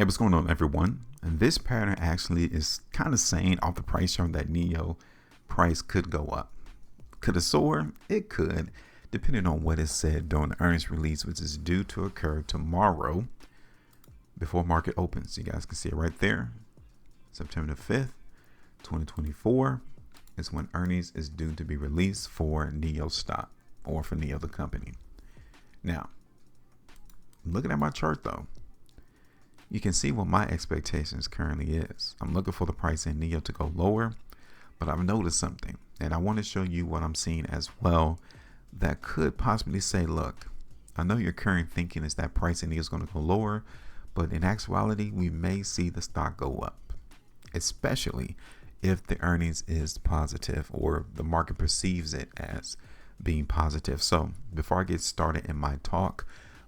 Hey, what's going on, everyone? And this pattern actually is kind of saying off the price chart that NEO price could go up. Could it soar? It could, depending on what is said during the earnings release, which is due to occur tomorrow before market opens. You guys can see it right there. September the 5th, 2024 is when earnings is due to be released for NEO stock or for NEO the company. Now, looking at my chart though, you can see what my expectations currently is. I'm looking for the price in NEO to go lower, but I've noticed something, and I want to show you what I'm seeing as well that could possibly say, look, I know your current thinking is that price in NEO is going to go lower, but in actuality, we may see the stock go up, especially if the earnings is positive or the market perceives it as being positive. So before I get started in my talk,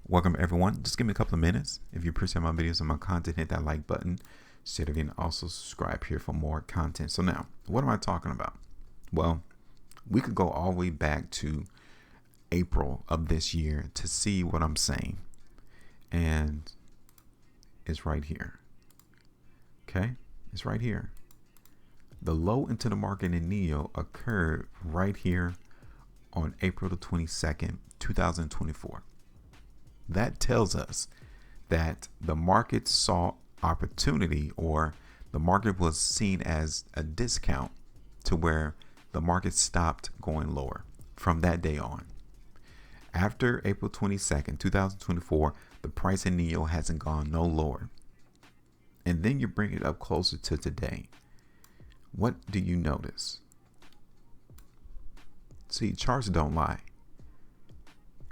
welcome everyone. Just give me a couple of minutes. If you appreciate my videos and my content, hit that like button. Share it and also subscribe here for more content. So now, what am I talking about? Well, we could go all the way back to April of this year to see what I'm saying. And it's right here. Okay, it's right here. The low into the market in NEO occurred right here on April the 22nd, 2024. That tells us that the market saw opportunity, or the market was seen as a discount to where the market stopped going lower from that day on. After April 22nd, 2024, the price in NEO hasn't gone no lower. And then you bring it up closer to today. What do you notice? See, charts don't lie.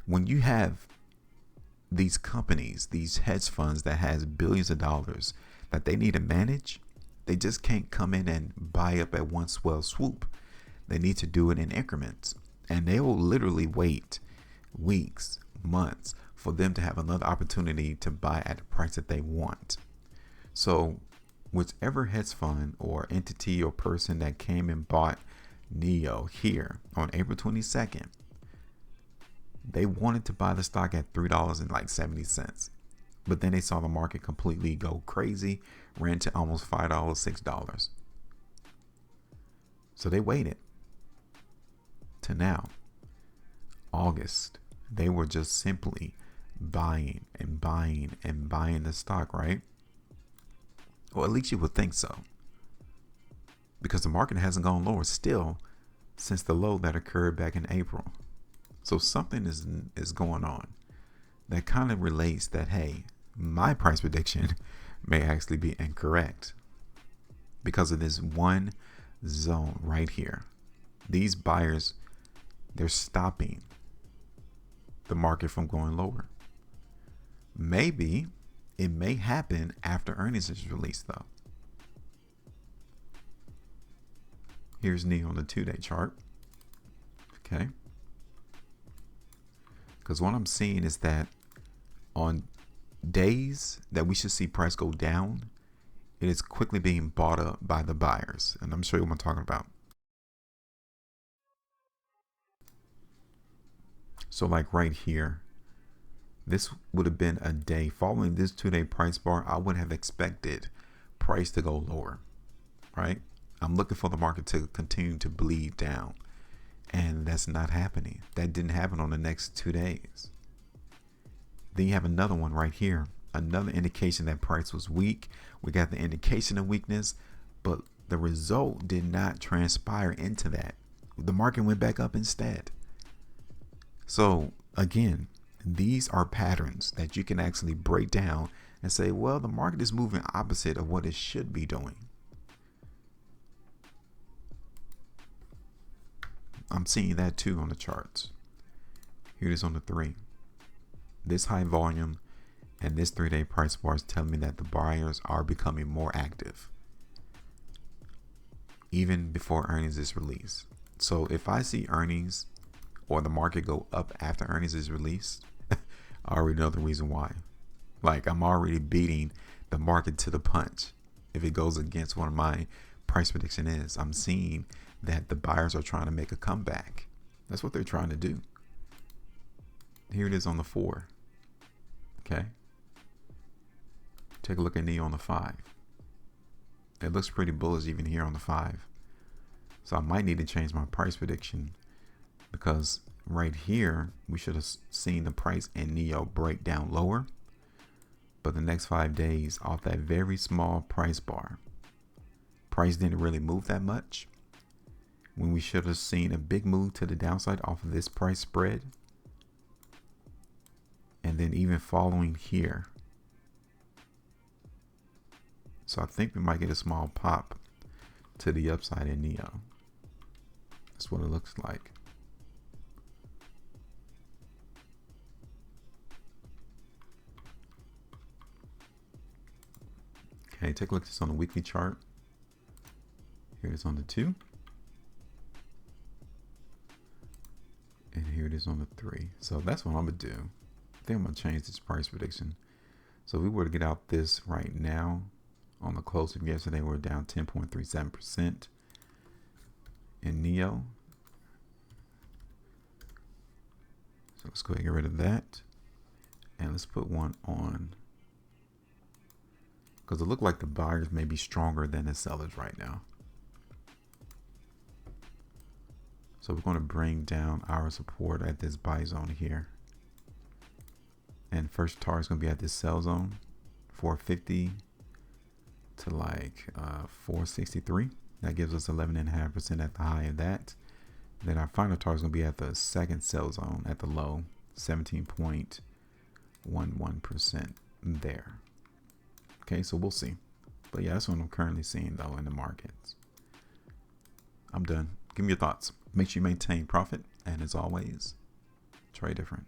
When you have these companies, these hedge funds that has billions of dollars that they need to manage, they just can't come in and buy up at one swell swoop. They need to do it in increments, and they will literally wait weeks, months for them to have another opportunity to buy at the price that they want. So whichever hedge fund or entity or person that came and bought NEO here on April 22nd, they wanted to buy the stock at $3.70, but then they saw the market completely go crazy, ran to almost $5, $6. So they waited to now, August. They were just simply buying and buying and buying the stock, right? Or at least you would think so, because the market hasn't gone lower still since the low that occurred back in April. So something is going on that kind of relates that, hey, my price prediction may actually be incorrect because of this one zone right here. These buyers, they're stopping the market from going lower. Maybe it may happen after earnings is released though. Here's NEO on the 2-day chart. Okay. Because what I'm seeing is that on days that we should see price go down, it is quickly being bought up by the buyers. And I'm sure what I'm talking about. So like right here, this would have been a day following this 2-day price bar. I would have expected price to go lower, right? I'm looking for the market to continue to bleed down. And that's not happening. That didn't happen on the next 2 days. Then you have another one right here. Another indication that price was weak. We got the indication of weakness, but the result did not transpire into that. The market went back up instead. So again, these are patterns that you can actually break down and say, well, the market is moving opposite of what it should be doing. I'm seeing that too on the charts. Here it is on the 3. This high volume and this 3-day price bar is telling me that the buyers are becoming more active even before earnings is released. So if I see earnings or the market go up after earnings is released, I already know the reason why. Like, I'm already beating the market to the punch. If it goes against one of my price prediction is, I'm seeing that the buyers are trying to make a comeback. That's what they're trying to do. Here it is on the 4. Okay. Take a look at NEO on the 5. It looks pretty bullish even here on the 5. So I might need to change my price prediction, because right here we should have seen the price in NEO break down lower. But the next 5 days, off that very small price bar, price didn't really move that much, when we should have seen a big move to the downside off of this price spread. And then even following here. So I think we might get a small pop to the upside in NEO. That's what it looks like. Okay, take a look at this on the weekly chart. Here it is on the 2. And here it is on the 3. So that's what I'm gonna do. I think I'm gonna change this price prediction. So if we were to get out this right now, on the close of yesterday, we're down 10.37% in NEO. So let's go ahead and get rid of that. And let's put one on, because it looked like the buyers may be stronger than the sellers right now. So we're going to bring down our support at this buy zone here. And first target is going to be at this sell zone, 450 to like 463. That gives us 11.5% at the high of that. Then our final target is going to be at the second sell zone at the low, 17.11% there. Okay, so we'll see. But yeah, that's what I'm currently seeing though in the markets. I'm done. Give me your thoughts. Make sure you maintain profit. And as always, trade different.